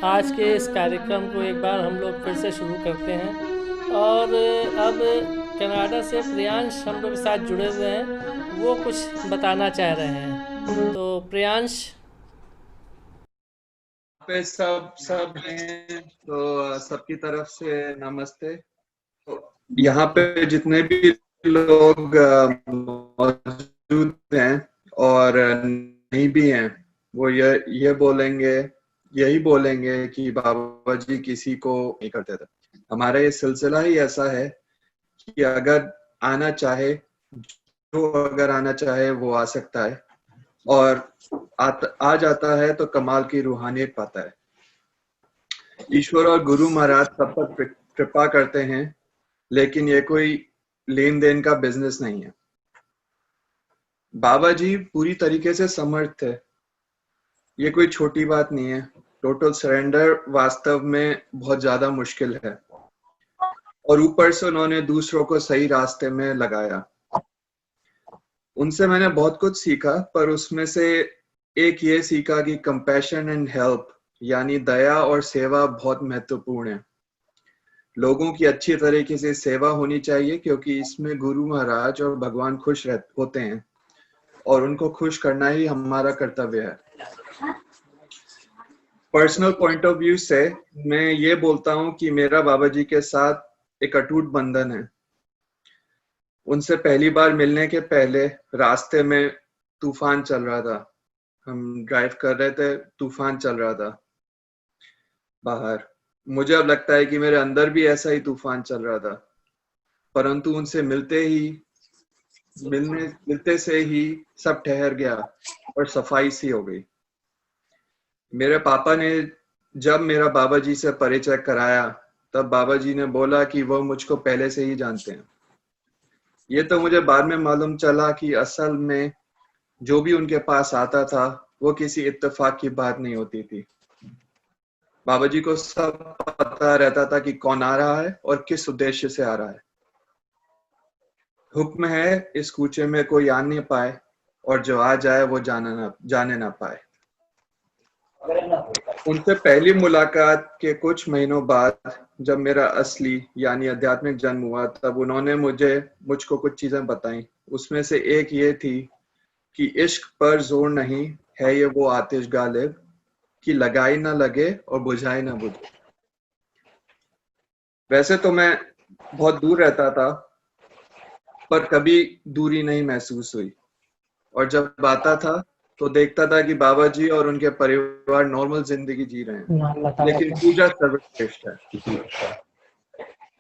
आज के इस कार्यक्रम को एक बार हम लोग फिर से शुरू करते हैं। और अब कनाडा से प्रियांश हम लोग के साथ जुड़े हुए हैं, वो कुछ बताना चाह रहे हैं। तो प्रियांश। पे सब सब हैं तो सबकी तरफ से नमस्ते। तो यहाँ पे जितने भी लोग मौजूद हैं और नहीं भी हैं, वो ये बोलेंगे, यही बोलेंगे कि बाबा जी किसी को नहीं करते थे। हमारा ये सिलसिला ही ऐसा है कि अगर आना चाहे, जो अगर आना चाहे वो आ सकता है, और आ जाता है तो कमाल की रूहानियत पाता है। ईश्वर और गुरु महाराज सब पर कृपा करते हैं, लेकिन ये कोई लेन देन का बिजनेस नहीं है। बाबा जी पूरी तरीके से समर्थ है, ये कोई छोटी बात नहीं है। टोटल सरेंडर वास्तव में बहुत ज्यादा मुश्किल है, और ऊपर से उन्होंने दूसरों को सही रास्ते में लगाया। उनसे मैंने बहुत कुछ सीखा, पर उसमें से एक ये सीखा कि कंपैशन एंड हेल्प यानी दया और सेवा बहुत महत्वपूर्ण है। लोगों की अच्छी तरीके से सेवा होनी चाहिए, क्योंकि इसमें गुरु महाराज और भगवान खुश होते हैं, और उनको खुश करना ही हमारा कर्तव्य है। पर्सनल पॉइंट ऑफ व्यू से मैं ये बोलता हूँ कि मेरा बाबा जी के साथ एक अटूट बंधन है। उनसे पहली बार मिलने के पहले रास्ते में तूफान चल रहा था। हम ड्राइव कर रहे थे, तूफान चल रहा था बाहर। मुझे अब लगता है कि मेरे अंदर भी ऐसा ही तूफान चल रहा था, परंतु उनसे मिलते से ही सब ठहर गया और सफाई सी हो गई। मेरे पापा ने जब मेरा बाबा जी से परिचय कराया, तब बाबा जी ने बोला कि वह मुझको पहले से ही जानते हैं। ये तो मुझे बाद में मालूम चला कि असल में जो भी उनके पास आता था वो किसी इत्तेफाक की बात नहीं होती थी। बाबा जी को सब पता रहता था कि कौन आ रहा है और किस उद्देश्य से आ रहा है। हुक्म है इस कूचे में कोई आ नहीं पाए, और जो आ जाए वो जाने ना पाए। उनसे पहली मुलाकात के कुछ महीनों बाद जब मेरा असली यानी आध्यात्मिक जन्म हुआ, तब उन्होंने मुझको कुछ चीजें बताई। उसमें से एक ये थी कि इश्क पर जोर नहीं है, ये वो आतिश गालिब कि लगाई ना लगे और बुझाई ना बुझे। वैसे तो मैं बहुत दूर रहता था, पर कभी दूरी नहीं महसूस हुई, और जब आता था तो देखता था कि बाबा जी और उनके परिवार नॉर्मल जिंदगी जी रहे हैं, लेकिन पूजा सर्वश्रेष्ठ है।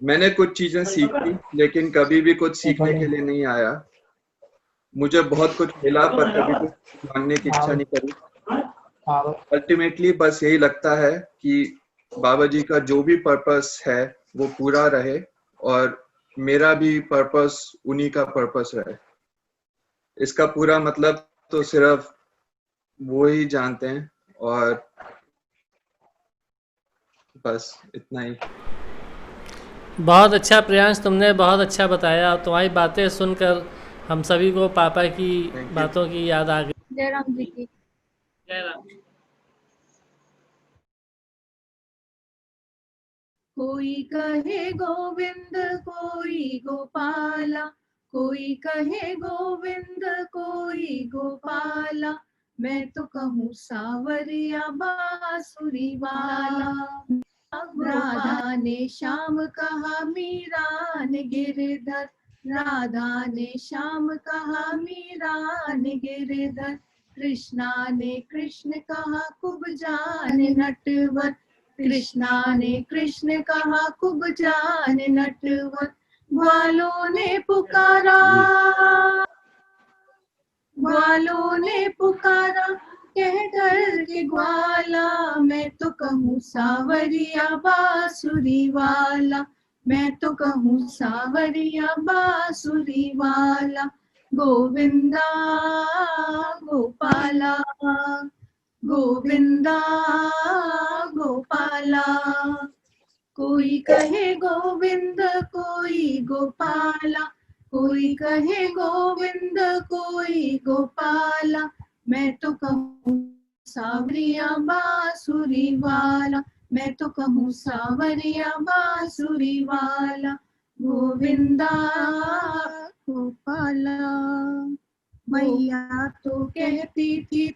मैंने कुछ चीजें सीखी, लेकिन कभी भी कुछ सीखने के लिए नहीं आया। मुझे बहुत कुछ मिला, पर कभी कुछ मांगने की इच्छा नहीं करी। अल्टीमेटली बस यही लगता है कि बाबा जी का जो भी पर्पस है वो पूरा रहे, और मेरा भी पर्पस उन्हीं का पर्पस रहे। इसका पूरा मतलब तो सिर्फ वो ही जानते हैं, और बस इतना ही। बहुत अच्छा प्रियांश, तुमने बहुत अच्छा बताया। तुम्हारी बातें सुनकर हम सभी को पापा की थैंक यू। बातों की याद आ गई। जयराम जी की जय राम। कोई कहे गोविंद कोई गोपाला, कोई कहे गोविंद कोई गोपाला, मैं तो कहूँ सावरिया बांसुरी वाला। राधा ने श्याम कहा मीरा ने गिरधर, राधा ने श्याम कहा मीरा ने गिरधर, कृष्णा ने कृष्ण कहा कुब्जा ने नटवर, कृष्णा ने कृष्ण कहा कुब्जा ने नटवर, ग्वालों ने पुकारा, ग्वालों ने पुकारा, कह कर के ग्वाला, मैं तो कहूँ सावरिया बांसुरी वाला, मैं तो कहूँ सावरिया बांसुरी वाला, गोविंदा गोपाला, गोविंदा गोपाला। कोई कहे गोविंद कोई गोपाला, कोई कहे गोविंद कोई गोपाला, मैं तो कहूँ सावरिया बांसुरी वाला, मैं तो कहूँ सावरिया बांसुरी वाला गोविंदा गोपाला। मैया तो कहती थी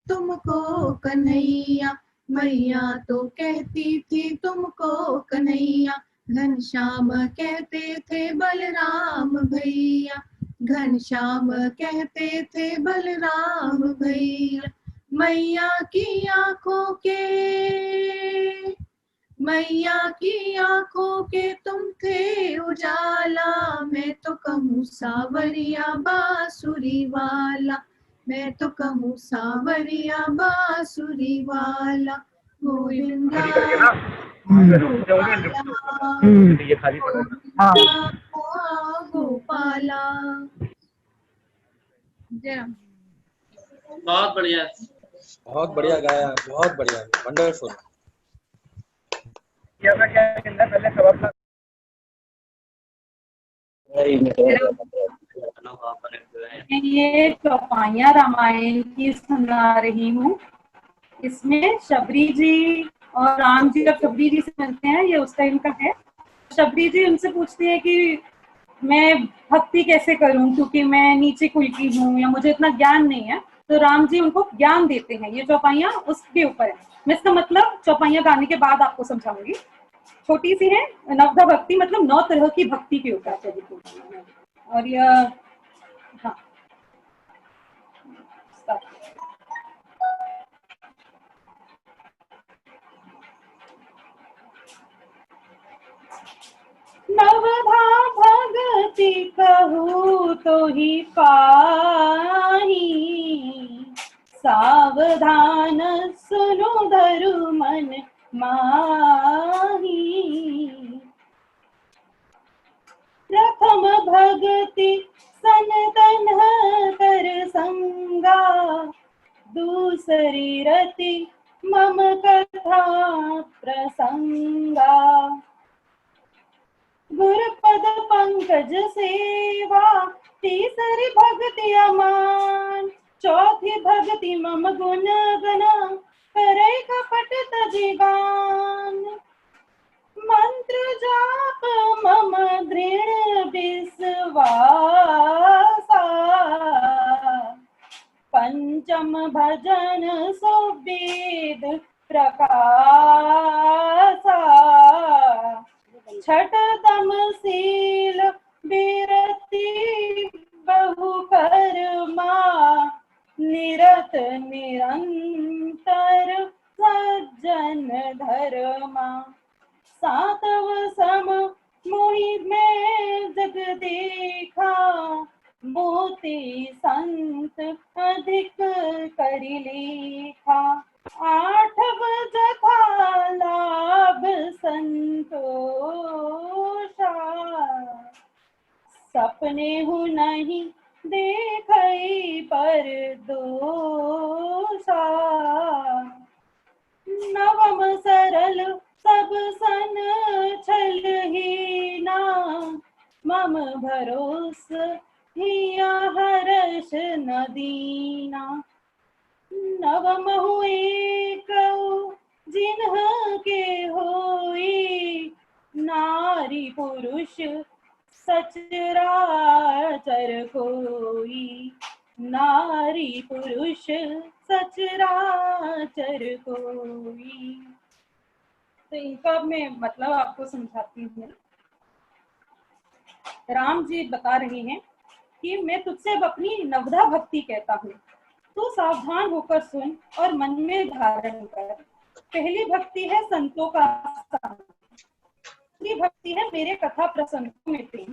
तुमको कन्हैया, मैया तो कहती थी तुमको कन्हैया, घनश्याम कहते थे बलराम भैया, घनश्याम कहते थे बलराम भैया। मैया की आंखों के, मैया की आंखों के तुम थे उजाला, मैं तो कहूँ सावरिया बांसुरी वाला, मैं तो कहूँ सावरिया बांसुरी वाला गोविंदा गोपाला। बहुत बढ़िया। बहुत बढ़िया गाया, बहुत बढ़िया, वंडरफुल। ये चौपाइयाँ रामायण की सुना रही हूँ। इसमें शबरी जी और राम जी जब शबरी जी से मिलते हैं, ये उस टाइम का है। शबरी जी उनसे पूछती है कि मैं भक्ति कैसे करूं, क्योंकि मैं नीचे कुल की हूँ या मुझे इतना ज्ञान नहीं है। तो राम जी उनको ज्ञान देते हैं। ये चौपाइयाँ उसके ऊपर है। मैं इसका मतलब चौपाइयाँ गाने के बाद आपको समझाऊंगी। छोटी सी है, नवधा भक्ति मतलब 9 तरह की भक्ति के ऊपर। और यह हाँ नवधा भगति कहूँ तो ही पाही, सावधान सुनो धरु मन माही। प्रथम भगति सनतन कर संगा, दूसरी रति मम कथा प्रसंगा। गुरुपद पंकज सेवा, तीसरी भक्ति अमान, चौथी भक्ति मम गुण गना, करे कपट तजि गान। मंत्र जाप मम दृढ़ विश्वासा, पंचम भजन सुवेद प्रकाशा। छठतम शील विरति बहु कर्मा, निरत निरंतर सज्जन धर्मा। सातव सम मोहि में जग देखा, मोती संत अधिक करि लेखा। आठव जथा लाभ संतोषा, सपने हूँ नहीं देखई पर दोषा। नवम सरल सब सन छल हीना, मम भरोस हिया हर्ष न दीना। नवम हुए कऊ जिन्ह के होई, नारी पुरुष सचराचर कोई, नारी पुरुष सचराचर कोई। तो इनका मैं मतलब आपको समझाती हूँ। राम जी बता रहे हैं कि मैं तुझसे अब अपनी नवधा भक्ति कहता हूँ, तू सावधान होकर सुन और मन में धारण कर। पहली भक्ति है संतों का संग, दूसरी भक्ति है मेरे कथा प्रसंगों में प्रेम,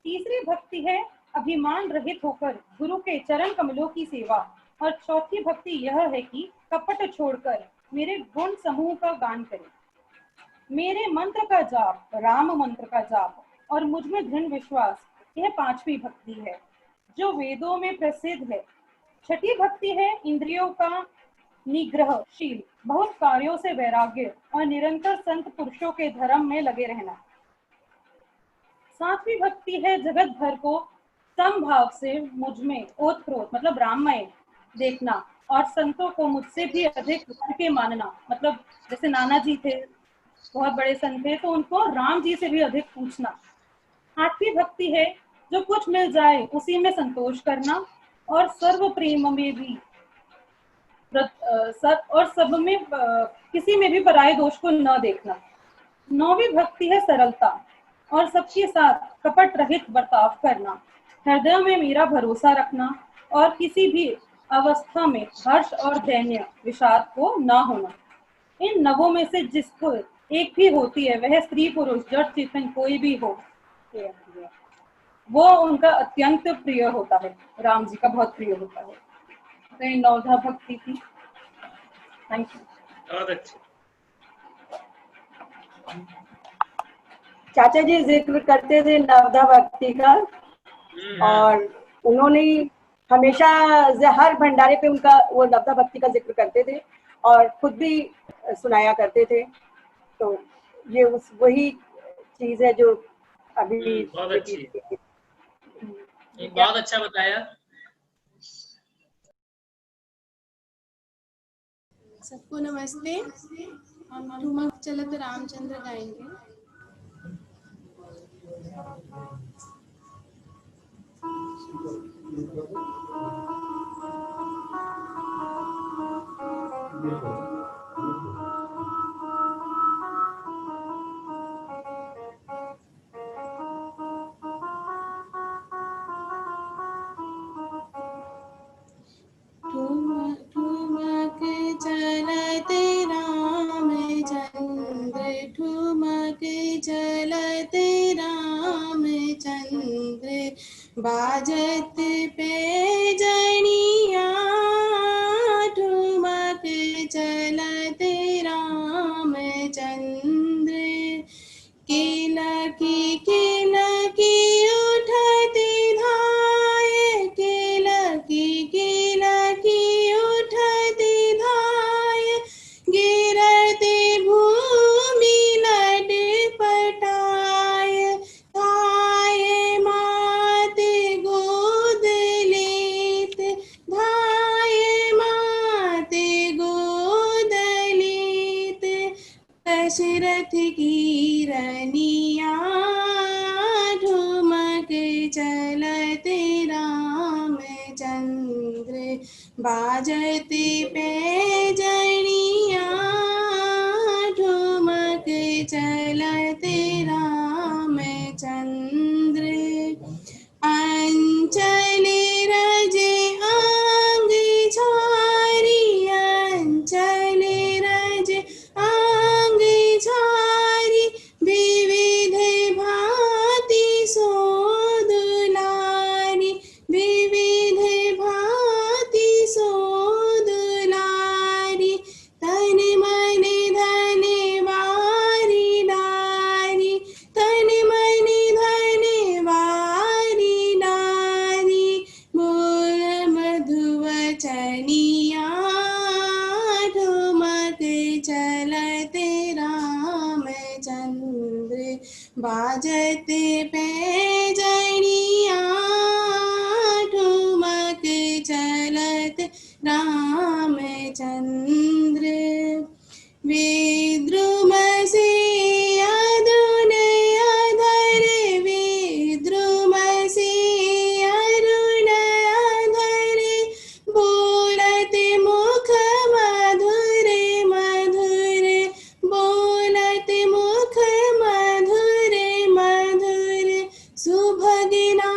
तीसरी भक्ति है अभिमान रहित होकर गुरु के चरण कमलों की सेवा, और चौथी भक्ति यह है कि कपट छोड़कर मेरे गुण समूह का गान करें। मेरे मंत्र का जाप, राम मंत्र का जाप और मुझ में दृढ़ विश्वास, यह पांचवी भक्ति है जो वेदों में प्रसिद्ध है। छठी भक्ति है इंद्रियों का निग्रहशील, बहुत कार्यों से वैराग्य और निरंतर संत पुरुषों के धर्म में लगे रहना। सातवीं भक्ति है जगत भर को समभाव से मुझ में ओतप्रोत मतलब राममय देखना और संतों को मुझसे भी अधिक उनके मानना, मतलब जैसे नाना जी थे, बहुत बड़े संत थे, तो उनको राम जी से भी अधिक पूछना। 8वीं भक्ति है जो कुछ मिल जाए उसी में संतोष करना और सर्व प्रेम में भी और सब में किसी में भी पराये दोष को न देखना। 9वीं भक्ति है सरलता और सबके साथ कपट रहित बर्ताव करना, हृदय में मेरा भरोसा रखना और किसी भी अवस्था में हर्ष और दैन्य विषाद को न होना। इन नवों में से जिसको एक भी होती है, वह स्त्री पुरुष जड़ चेतन कोई भी हो, वो उनका अत्यंत प्रिय होता है, राम जी का बहुत प्रिय होता है। तो ये 9धा भक्ति थी। Thank you. बहुत अच्छी। चाचा जी जिक्र करते थे नवधा भक्ति का, और उन्होंने हमेशा हर भंडारे पे उनका वो नवधा भक्ति का जिक्र करते थे और खुद भी सुनाया करते थे। तो ये वही चीज है जो अभी बहुत अच्छी, बहुत अच्छा बताया। सबको नमस्ते। हम ठुमक चलत रामचंद्र गाएंगे। ठुमक चलते रामचंद्र, ठुमक चलते रामचंद्र, बाजत पे जनिया, ठुमक चलते रामचंद्र, किलकी किलकी उठती धाय, किलकी किलकी उठती धाय, गिरती भूमि लट पटाय, धाय माते गोद लेत, धाय माते गोद लेत, दशरथ की रनिया, ठुमक चलते रामचंद्र, बाजते पे जनिया, ठुमक चलते रामचंद्र, अंचल रजे आंग झारी, अंचल रजे आंग झारी, विविध भांति सोदुलारी, विविध भांति सोदुलारी, तन मन धन वारी नारी, तन मन धन वारी नारी, बोल मधुवचनिया, ठुमक चलते रामचंद्र, बाजते पे जनिया, ठुमक चलते रामचंद्र, विद्रुम से अरुण अधर, विद्रुम से अरुण अधर, बोलत मुख मधुर मधुर, बोलत मुख मधुर मधुर, सुभगना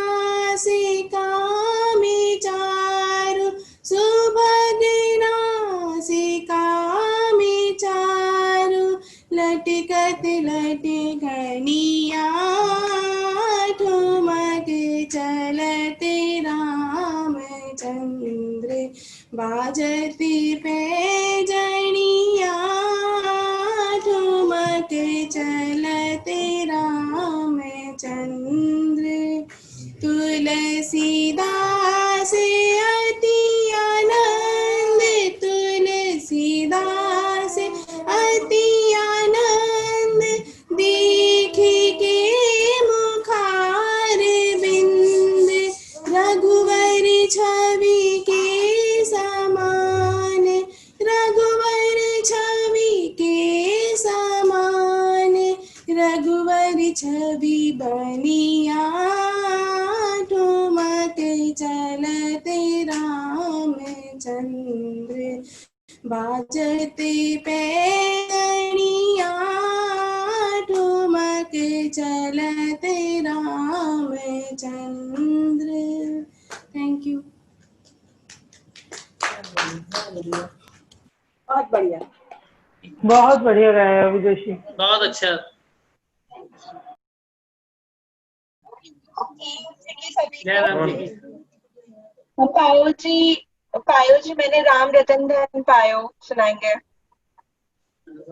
से कामी चारु, सुभगना से कामी चारु, लटकत लटकनिया, ठुमक चलते रामचंद्र, बाजते पे जनिया, ठुमक चलते रामचंद्र, तुलसीदास अति आनंद, तुलसीदास अति आनंद, देख के मुखार बिंद, रघुवर छवि के समान, चंद्र बाजते पैगणिया ठुमक चलते रामचंद्र। Thank you. बहुत बढ़िया। बहुत बढ़िया गाया विदुषी। बहुत अच्छा। जयराम जी। पायो जी मैंने राम रतन धन पायो सुनाएंगे।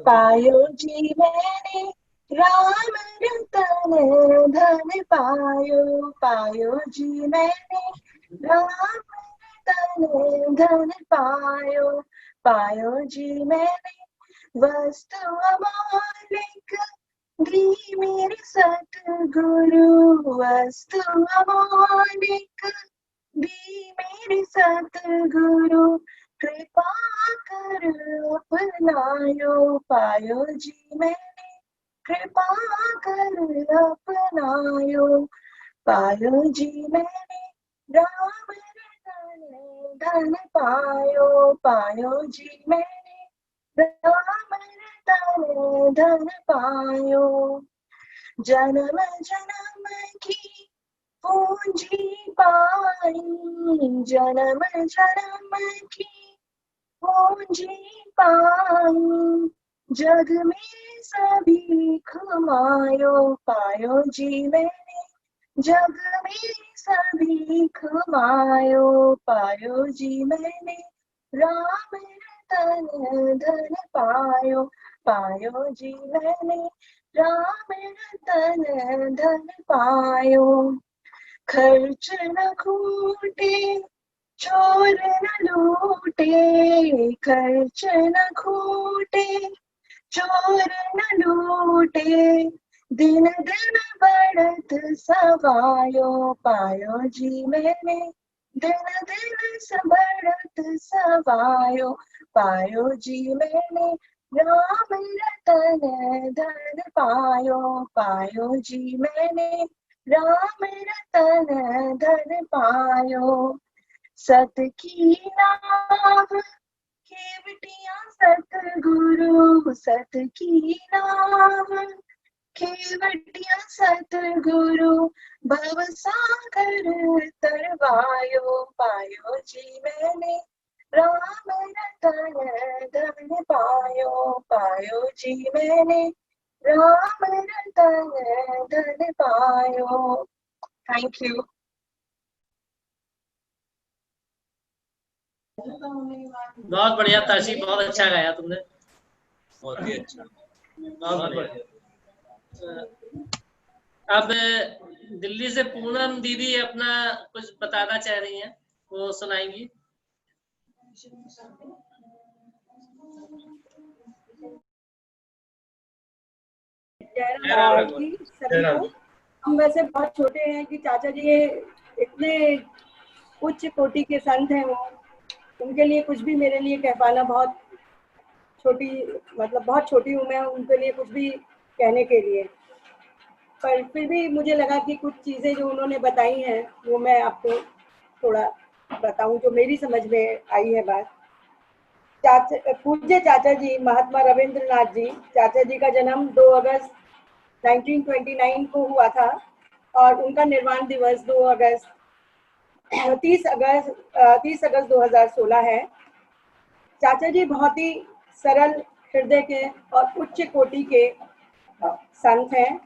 पायो जी मैंने राम रतन धन पायो, पायो जी मैंने राम रतन धन पायो, पायो जी मैंने वस्तु अमौलिक दी मेरे सतगुरु, वस्तु अमौलिक दी मेरे सतगुरु, कृपा कर अपनायो, पायो जी मैंने कृपा कर अपनायो, पायो जी मैंने राम रतन धन पायो, पायो जी मैंने राम रतन धन पायो। जन्म जन्म की पूंजी पाई, जन्म जन्म की पूंजी पाई, जग में सभी खमायो, पायो जी मैंने जग में सभी खमायो, पायो जी मैंने राम रतन धन पायो, पायो जी मैंने राम रतन धन पायो। खर्च न खूटे चोर न लूटे, खर्च न खूटे चोर न लूटे, दिन दिन बढ़त सवायो, पायो जी मैंने दिन दिन बढ़त सवायो, पायो जी मैंने राम रतन धन पायो, पायो जी मैंने राम रतन धन पायो। सत की नाव केवटिया सतगुरु, सत की नाव केवटिया सतगुरु, भव सागर तरवायो, पायो जी मैंने राम रतन धन पायो, पायो जी मैंने राम रतन धन पायो। Thank you. बहुत बढ़िया ताशी, बहुत अच्छा गाया तुमने। बहुत ही अच्छा। बहुत बढ़िया। अब दिल्ली से पूनम दीदी अपना कुछ बताना चाह रही हैं, वो सुनाएंगी। हम वैसे बहुत छोटे हैं कि चाचा जी ये इतने उच्च कोटि के संत हैं, वो उनके लिए कुछ भी मेरे लिए कह पाना बहुत छोटी, मतलब बहुत छोटी हूँ मैं उनके लिए कुछ भी कहने के लिए। पर फिर भी मुझे लगा कि कुछ चीज़ें जो उन्होंने बताई हैं वो मैं आपको थोड़ा बताऊं जो मेरी समझ में आई है बात। पूज्य चाचा जी महात्मा रविंद्रनाथ जी, चाचा जी का जन्म 2 अगस्त 1929 को हुआ था और उनका निर्वाण दिवस 30 अगस्त 2016 है। चाचा जी बहुत ही सरल हृदय के और उच्च कोटि के संत हैं।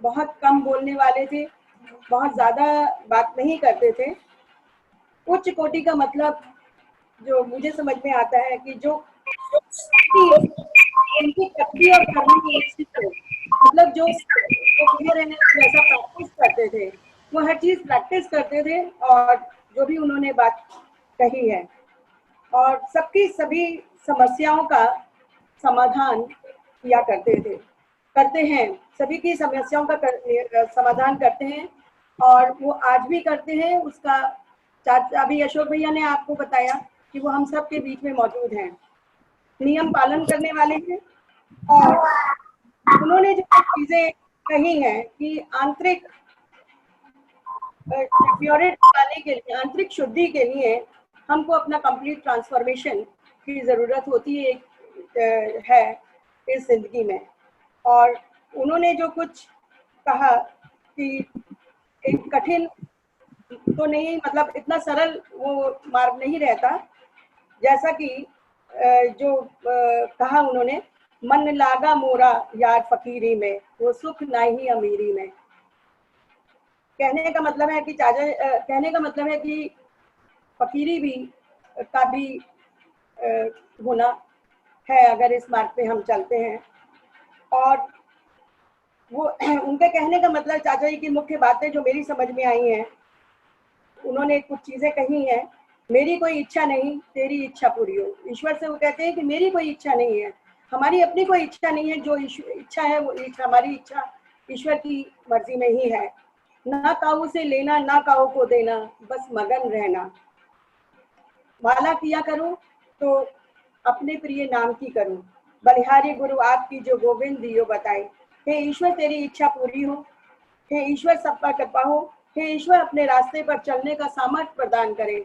बहुत कम बोलने वाले थे, बहुत ज़्यादा बात नहीं करते थे। उच्च कोटि का मतलब जो मुझे समझ में आता है कि जो उनकी शक्ति और करने की मतलब जो वैसा प्रैक्टिस करते थे, वो हर चीज़ प्रैक्टिस करते थे और जो भी उन्होंने बात कही है और सबकी सभी समस्याओं का समाधान किया करते हैं, सभी की समस्याओं का समाधान करते हैं और वो आज भी करते हैं। उसका अभी अशोक भैया ने आपको बताया कि वो हम सब के बीच में मौजूद हैं, नियम पालन करने वाले हैं और उन्होंने जो चीजें कही हैं कि आंतरिक प्योरिटी लाने के लिए, आंतरिक शुद्धि के लिए हमको अपना कंप्लीट ट्रांसफॉर्मेशन की ज़रूरत होती है इस ज़िंदगी में। और उन्होंने जो कुछ कहा कि एक कठिन तो नहीं, मतलब इतना सरल वो मार्ग नहीं रहता, जैसा कि जो कहा उन्होंने, मन लागा मोरा यार फकीरी में, वो सुख नाही अमीरी में। कहने का मतलब है कि कहने का मतलब है कि फकीरी भी का भी होना है अगर इस मार्ग पे हम चलते हैं। और वो उनके कहने का मतलब, चाचा जी की मुख्य बातें जो मेरी समझ में आई हैं, उन्होंने कुछ चीजें कही हैं। मेरी कोई इच्छा नहीं, तेरी इच्छा पूरी हो। ईश्वर से वो कहते हैं कि मेरी कोई इच्छा नहीं है, हमारी अपनी कोई इच्छा नहीं है, जो इच्छा है वो हमारी इच्छा ईश्वर की मर्जी में ही है। ना काऊ से लेना, ना काऊ को देना, बस मगन रहना। माला किया करूं तो अपने प्रिय नाम की करूं, बलिहारी गुरु आपकी जो गोविंद दियो बताए। हे ईश्वर तेरी इच्छा पूरी हो, हे ईश्वर सब पर कृपा हो, हे ईश्वर अपने रास्ते पर चलने का सामर्थ्य प्रदान करें।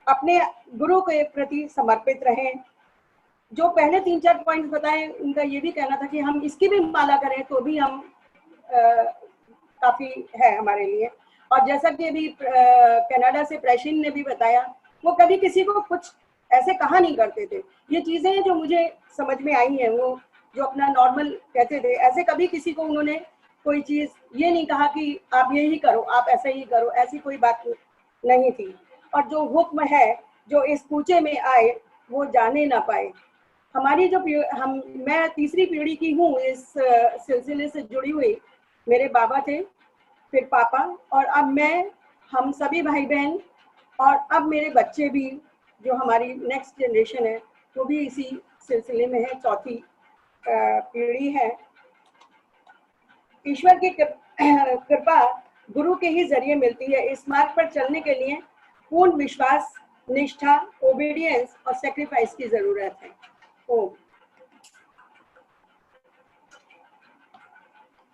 अपने गुरु के प्रति समर्पित रहें। जो पहले 3-4 पॉइंट्स बताए, उनका ये भी कहना था कि हम इसकी भी माला करें तो भी हम काफी है हमारे लिए। और जैसा कि अभी कनाडा से प्रैशिन ने भी बताया, वो कभी किसी को कुछ ऐसे कहा नहीं करते थे। ये चीजें जो मुझे समझ में आई हैं, वो जो अपना नॉर्मल कहते थे, ऐसे कभी किसी को उन्होंने कोई चीज ये नहीं कहा कि आप यही करो, आप ऐसे ही करो, ऐसी कोई बात नहीं थी। और जो हुक्म है जो इस कूचे में आए वो जाने ना पाए। हमारी जो मैं तीसरी पीढ़ी की हूँ इस सिलसिले से जुड़ी हुई। मेरे बाबा थे, फिर पापा, और अब मैं, हम सभी भाई बहन, और अब मेरे बच्चे भी, जो हमारी नेक्स्ट जनरेशन है, वो भी इसी सिलसिले में है, चौथी पीढ़ी है। ईश्वर की कृपा गुरु के ही जरिए मिलती है। इस मार्ग पर चलने के लिए पूर्ण विश्वास, निष्ठा, ओबीडियंस और सेक्रीफाइस की जरूरत है। ओम।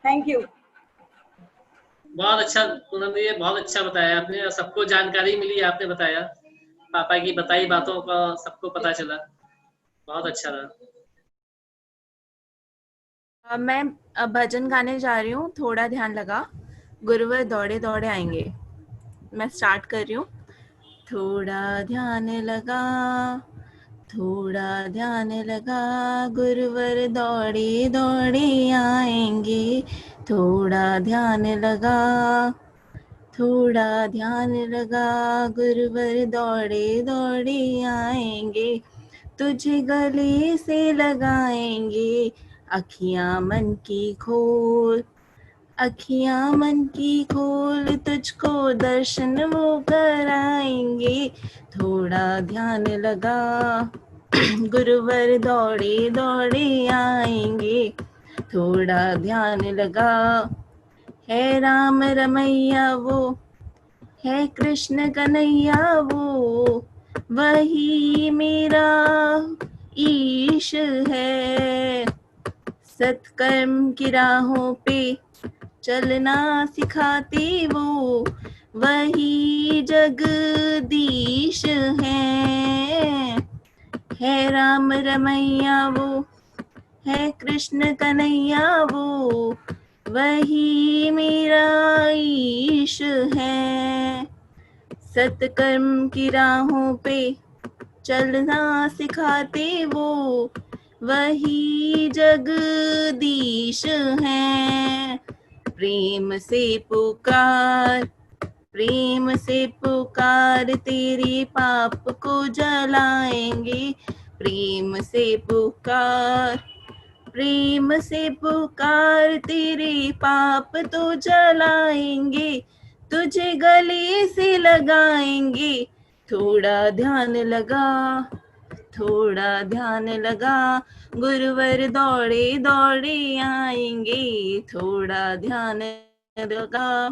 Thank you. बहुत अच्छा पूनम जी, बहुत अच्छा बताया आपने, सबको जानकारी मिली, आपने बताया, पापा की बताई बातों का सबको पता चला, बहुत अच्छा रहा। मैं अब भजन गाने जा रही हूँ, थोड़ा ध्यान लगा। गुरुवर दौड़े दौड़े आएंगे। मैं स्टार्ट कर रही हूँ। थोड़ा ध्यान लगा, थोड़ा ध्यान लगा, गुरुवर दौड़े दौड़े आएंगे। थोड़ा ध्यान लगा, थोड़ा ध्यान लगा, गुरुवर दौड़े दौड़े आएंगे। तुझे गले से लगाएंगे, अखियां मन की खोल, अखियां मन की खोल, तुझको दर्शन वो कराएंगे। थोड़ा ध्यान लगा, गुरुवर दौड़े दौड़े आएंगे। थोड़ा ध्यान लगा, है राम रमैया वो, है कृष्ण कन्हैया वो, वही मेरा ईश है। सत्कर्म की राहों पे चलना सिखाते वो, वही जगदीश है राम रमैया वो, है कृष्ण कन्हैया वो, वही मेरा ईश है। सत्कर्म की राहों पे चलना सिखाते वो, वही जगदीश है। प्रेम से पुकार, प्रेम से पुकार, तेरे पाप को जलाएंगे। प्रेम से पुकार, प्रेम से पुकार, तेरे पाप तो जलाएंगे। तुझे गले से लगाएंगे। थोड़ा ध्यान लगा, थोड़ा ध्यान लगा, गुरुवर दौड़े दौड़े आएंगे। थोड़ा ध्यान लगा,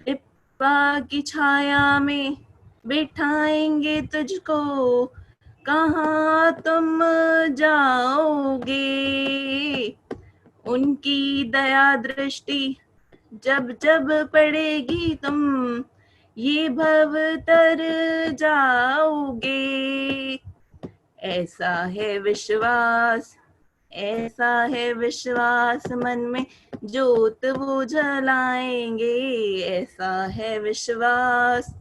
कृपा की छाया में बिठाएंगे तुझको, कहाँ तुम जाओगे। उनकी दया दृष्टि जब जब पड़ेगी तुम ये भव तर जाओगे। ऐसा है विश्वास, ऐसा है विश्वास, मन में ज्योत वो जलाएंगे। ऐसा है विश्वास।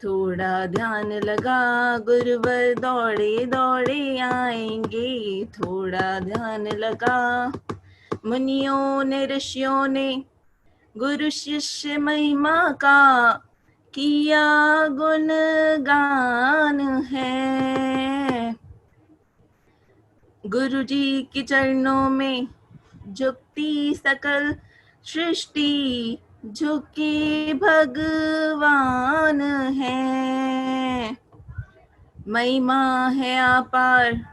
थोड़ा ध्यान लगा गुरुवर दौड़े दौड़े आएंगे। थोड़ा ध्यान लगा मुनियों ने ऋषियों ने गुरु शिष्य महिमा का किया गुणगान है। गुरु जी के चरणों में झुकती सकल सृष्टि, झुके भगवान है। महिमा है अपार,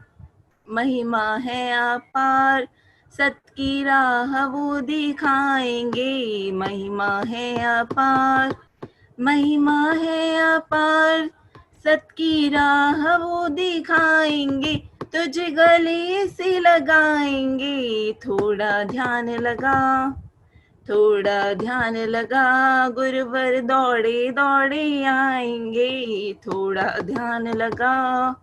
महिमा है अपार, सत की राह वो दिखाएंगे। महिमा है अपार, महिमा है अपार, सत की राह वो दिखाएंगे। तुझे गले से लगाएंगे। थोड़ा ध्यान लगा, थोड़ा ध्यान लगा गुरुवर दौड़े दौड़े आएंगे। थोड़ा ध्यान लगा,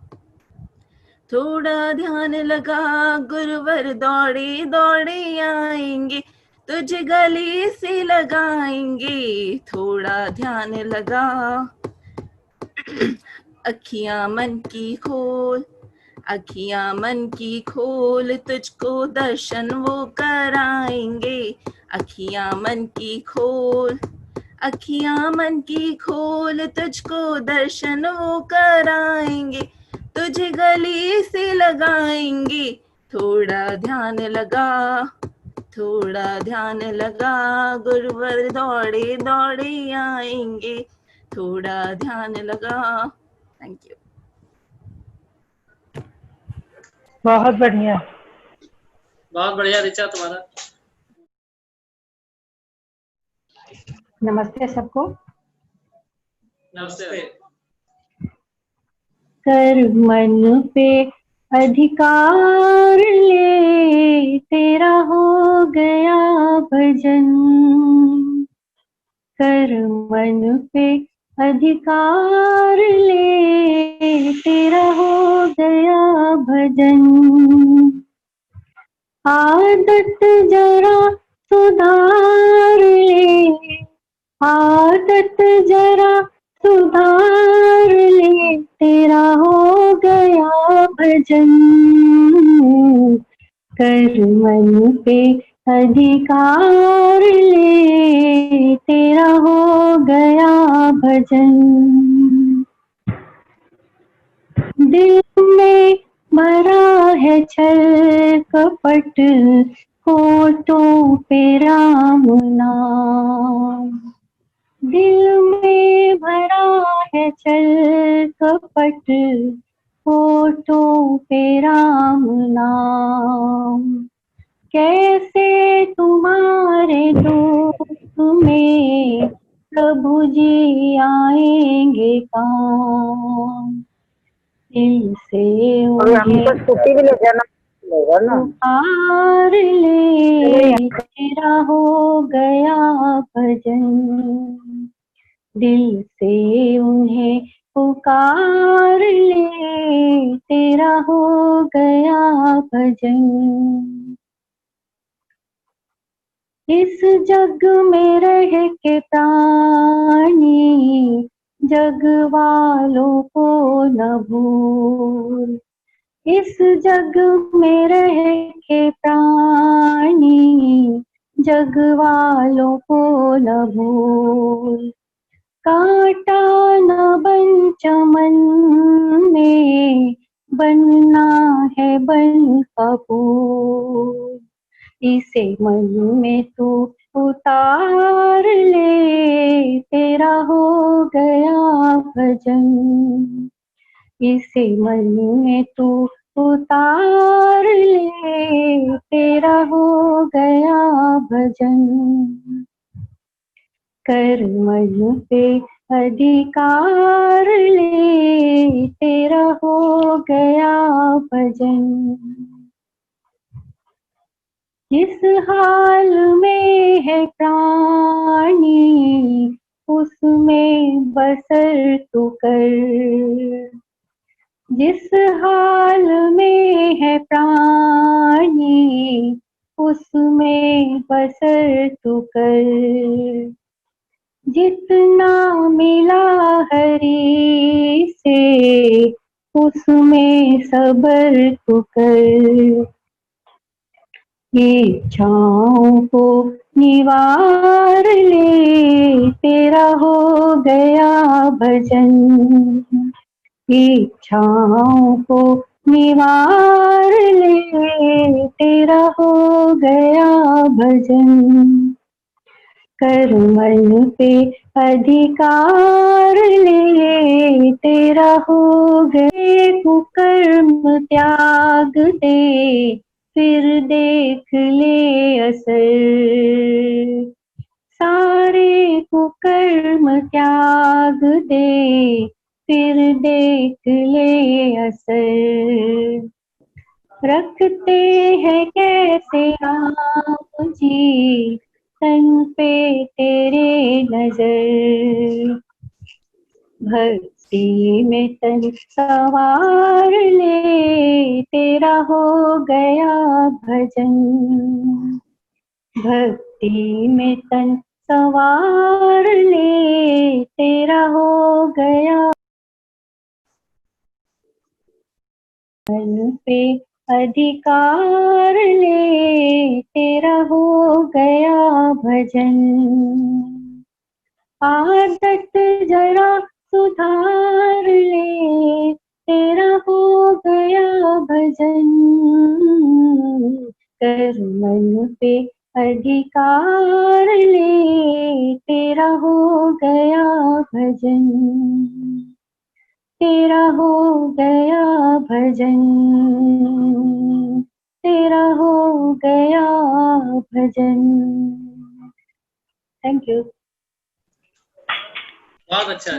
थोड़ा ध्यान लगा गुरुवर दौड़े दौड़े आएंगे। तुझे गले से लगाएंगे। थोड़ा ध्यान लगा। अखियां मन की खोल, अखियां मन की खोल, तुझको दर्शन वो कराएंगे। अखियां मन की खोल, अखियां मन की खोल, तुझको दर्शन वो कराएंगे। तुझे गले से लगाएंगे। थोड़ा ध्यान लगा, थोड़ा ध्यान लगा गुरुवर दौड़े दौड़े आएंगे। थोड़ा ध्यान लगा। Thank you. बहुत बढ़िया। बहुत बढ़िया ऋचा तुम्हारा। नमस्ते सबको। नमस्ते। कर मन पे अधिकार ले, तेरा हो गया भजन। कर मन पे अधिकार ले, तेरा हो गया भजन। आदत जरा सुधार ले, आदत जरा सुधार ले, तेरा हो गया भजन। कर मन पे अधिकार ले, तेरा हो गया भजन। दिल में भरा है छल कपट, होठों पे राम नाम। दिल में भरा है छल कपट, होठों पे राम नाम। कैसे तुम्हारे दोस्त में प्रभु जी आएंगे काम। दिल से उन्हें पुकार ले, तेरा हो गया भजन। दिल से उन्हें पुकार ले, तेरा हो गया भजन। इस जग में रह के प्राणी, जग वालों को न भूल। इस जग में रह के प्राणी, जग वालों को न भूल। कांटा न बन चमन में, बनना है बन का फूल। इसे मन में तू उतार ले, तेरा हो गया भजन। इसे मन में तू उतार ले, तेरा हो गया भजन। कर मन पे अधिकार ले, तेरा हो गया भजन। जिस हाल में है प्राणी, बसर तू कर। जिस हाल में है प्राणी उसमें बसर तू कर। जितना मिला हरि से उसमें सबर तू कर। इच्छाओं को निवार ले तेरा हो गया भजन। इच्छाओं को निवार ले तेरा हो गया भजन। कर मन पे अधिकार ले तेरा हो गए कुकर्म त्याग दे फिर देख ले असर। सारे कुकर्म त्याग दे फिर देख ले असर। रखते हैं कैसे राम जी तन पे तेरे नजर। भक्ति में तन सवार ले तेरा हो गया भजन। भक्ति में तन सवार ले तेरा हो गया। मन पे अधिकार ले तेरा हो गया भजन। आदत जरा सुधार ले तेरा हो गया भजन। कर मन पे अधिकार ले तेरा हो गया भजन। तेरा हो गया भजन। तेरा हो गया भजन। Thank you. बहुत अच्छा।